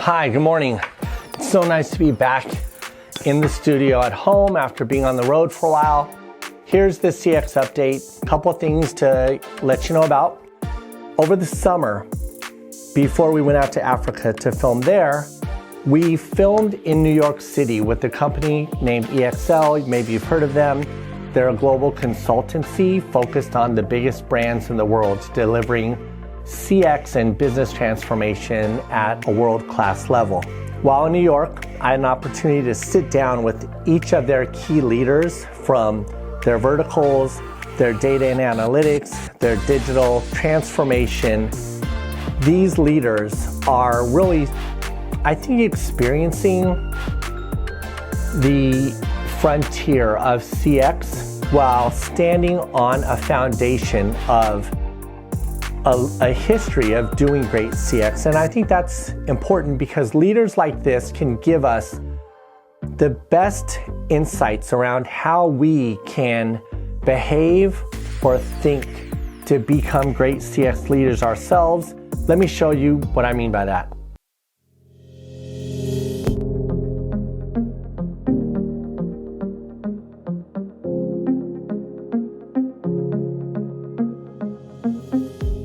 Hi, good morning. It's so nice to be back in the studio at home after being on the road for a while. Here's the CX update. A couple of things to let you know about. Over the summer, before we went out to Africa to film there, we filmed in New York City with a company named EXL. Maybe you've heard of them. They're a global consultancy focused on the biggest brands in the world, delivering CX and business transformation at a world-class level. While in New York, I had an opportunity to sit down with each of their key leaders from their verticals, their data and analytics, their digital transformation. These leaders are really, I think, experiencing the frontier of CX while standing on a foundation of a history of doing great CX. And I think that's important because leaders like this can give us the best insights around how we can behave or think to become great CX leaders ourselves. Let me show you what I mean by that.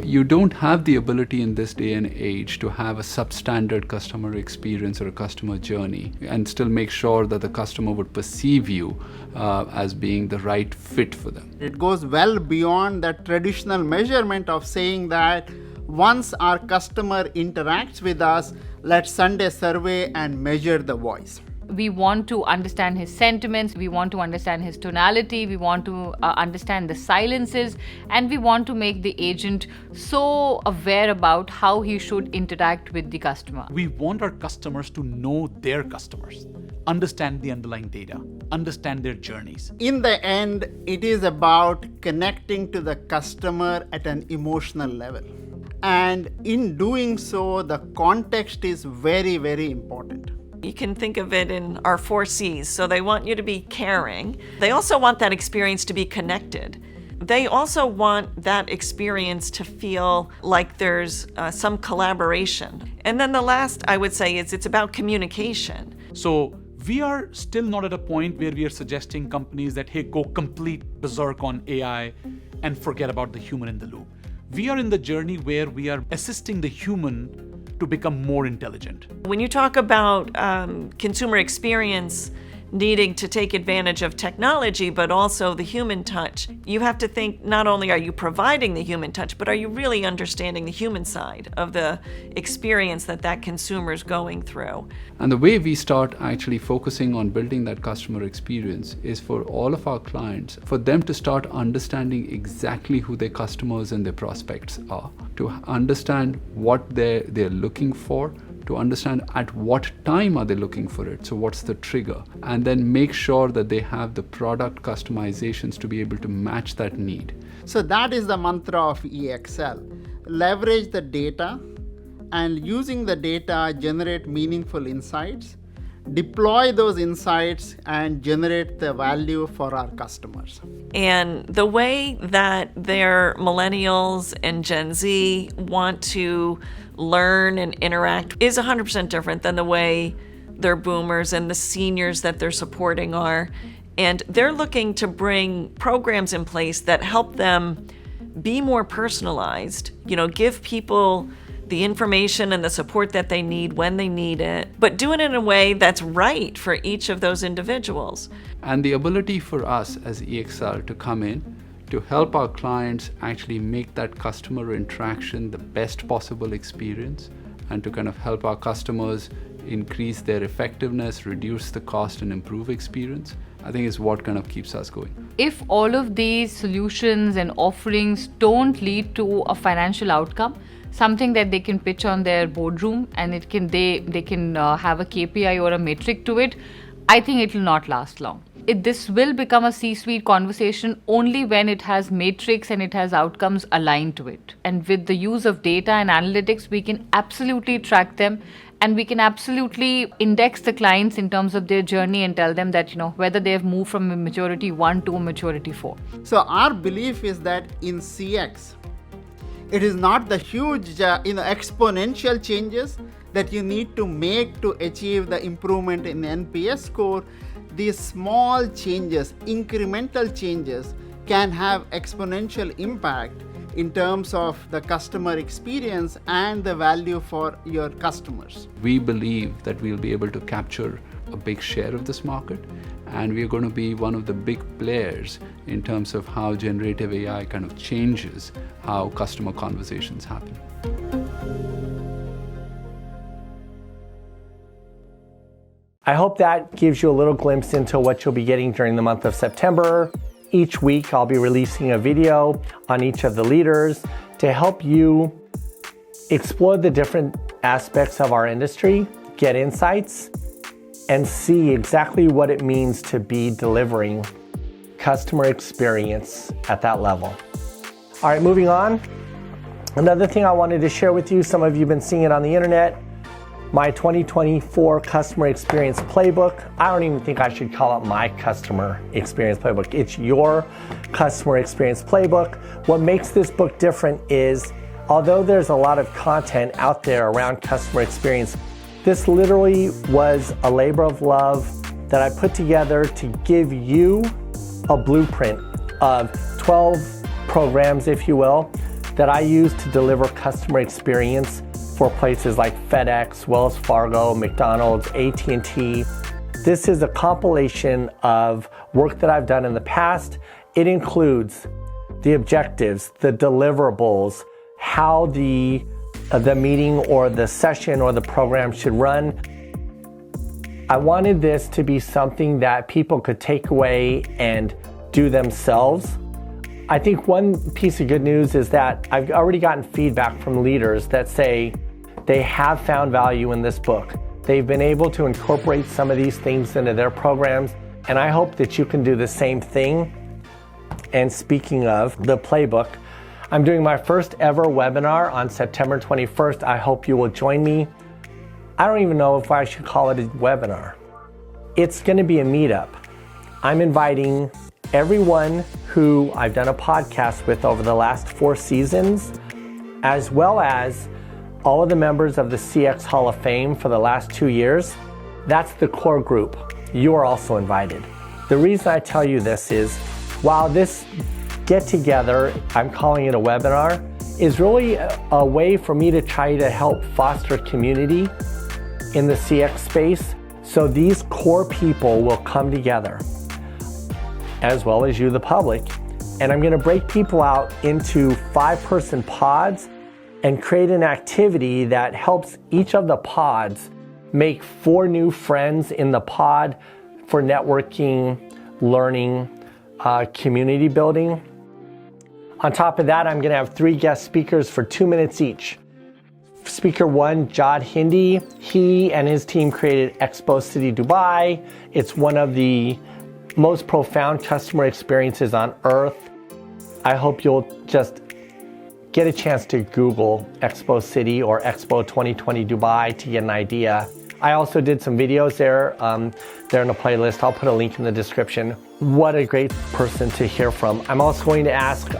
You don't have the ability in this day and age to have a substandard customer experience or a customer journey and still make sure that the customer would perceive you as being the right fit for them. It goes well beyond the traditional measurement of saying that once our customer interacts with us, let's send a survey and measure the voice. We want to understand his sentiments, we want to understand his tonality, we want to understand the silences, and we want to make the agent so aware about how he should interact with the customer. We want our customers to know their customers, understand the underlying data, understand their journeys. In the end, it is about connecting to the customer at an emotional level. And in doing so, the context is very, very important. You can think of it in our 4 C's. So they want you to be caring. They also want that experience to be connected. They also want that experience to feel like there's some collaboration. And then the last I would say is it's about communication. So we are still not at a point where we are suggesting companies that, hey, go complete berserk on AI and forget about the human in the loop. We are in the journey where we are assisting the human to become more intelligent. When you talk about consumer experience needing to take advantage of technology, but also the human touch, you have to think not only are you providing the human touch, but are you really understanding the human side of the experience that consumer is going through. And the way we start actually focusing on building that customer experience is for all of our clients, for them to start understanding exactly who their customers and their prospects are, to understand what they're looking for, to understand at what time are they looking for it, so what's the trigger, and then make sure that they have the product customizations to be able to match that need. So that is the mantra of EXL. Leverage the data and using the data generate meaningful insights, deploy those insights and generate the value for our customers. And the way that their millennials and Gen Z want to learn and interact is 100% different than the way their boomers and the seniors that they're supporting are. And they're looking to bring programs in place that help them be more personalized, give people the information and the support that they need when they need it, but do it in a way that's right for each of those individuals. And the ability for us as EXL to come in to help our clients actually make that customer interaction the best possible experience and to kind of help our customers increase their effectiveness, reduce the cost and improve experience, I think is what kind of keeps us going. If all of these solutions and offerings don't lead to a financial outcome, something that they can pitch on their boardroom and they can have a KPI or a metric to it, I think it will not last long. This will become a C-suite conversation only when it has metrics and it has outcomes aligned to it. And with the use of data and analytics, we can absolutely track them and we can absolutely index the clients in terms of their journey and tell them that, whether they have moved from a maturity 1 to a maturity 4. So our belief is that in CX, It is not the huge exponential changes that you need to make to achieve the improvement in the NPS score. These small changes, incremental changes, can have exponential impact in terms of the customer experience and the value for your customers. We believe that we'll be able to capture a big share of this market, and we're going to be one of the big players in terms of how generative AI kind of changes how customer conversations happen. I hope that gives you a little glimpse into what you'll be getting during the month of September. Each week, I'll be releasing a video on each of the leaders to help you explore the different aspects of our industry, get insights, and see exactly what it means to be delivering customer experience at that level. All right, moving on. Another thing I wanted to share with you, some of you have been seeing it on the internet, my 2024 Customer Experience Playbook. I don't even think I should call it my Customer Experience Playbook. It's your Customer Experience Playbook. What makes this book different is, although there's a lot of content out there around customer experience, this literally was a labor of love that I put together to give you a blueprint of 12 programs, if you will, that I use to deliver customer experience for places like FedEx, Wells Fargo, McDonald's, AT&T. This is a compilation of work that I've done in the past. It includes the objectives, the deliverables, how the meeting or the session or the program should run. I wanted this to be something that people could take away and do themselves. I think one piece of good news is that I've already gotten feedback from leaders that say they have found value in this book. They've been able to incorporate some of these things into their programs, and I hope that you can do the same thing. And speaking of the playbook, I'm doing my first ever webinar on September 21st. I hope you will join me. I don't even know if I should call it a webinar. It's going to be a meetup. I'm inviting everyone who I've done a podcast with over the last 4 seasons, as well as all of the members of the CX Hall of Fame for the last 2 years. That's the core group. You are also invited. The reason I tell you this is, while this get together, I'm calling it a webinar, is really a way for me to try to help foster community in the CX space. So these core people will come together, as well as you, the public. And I'm gonna break people out into 5-person pods and create an activity that helps each of the pods make 4 new friends in the pod for networking, learning, community building. On top of that, I'm gonna have 3 guest speakers for 2 minutes each. Speaker 1, Jad Hindi, he and his team created Expo City Dubai. It's one of the most profound customer experiences on earth. I hope you'll just get a chance to Google Expo City or Expo 2020 Dubai to get an idea. I also did some videos there. They're in a playlist. I'll put a link in the description. What a great person to hear from. I'm also going to ask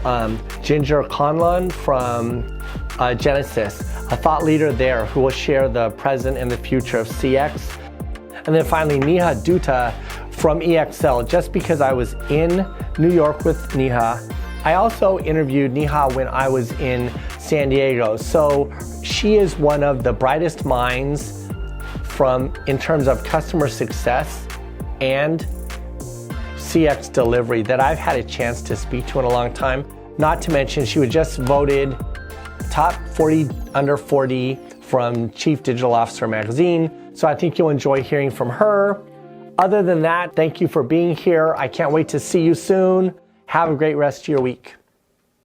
Ginger Conlon from Genesis, a thought leader there who will share the present and the future of CX. And then finally, Neha Dutta from EXL. Just because I was in New York with Neha, I also interviewed Neha when I was in San Diego. So she is one of the brightest minds in terms of customer success and CX delivery that I've had a chance to speak to in a long time. Not to mention, she was just voted top 40 under 40 from Chief Digital Officer magazine. So I think you'll enjoy hearing from her. Other than that, thank you for being here. I can't wait to see you soon. Have a great rest of your week.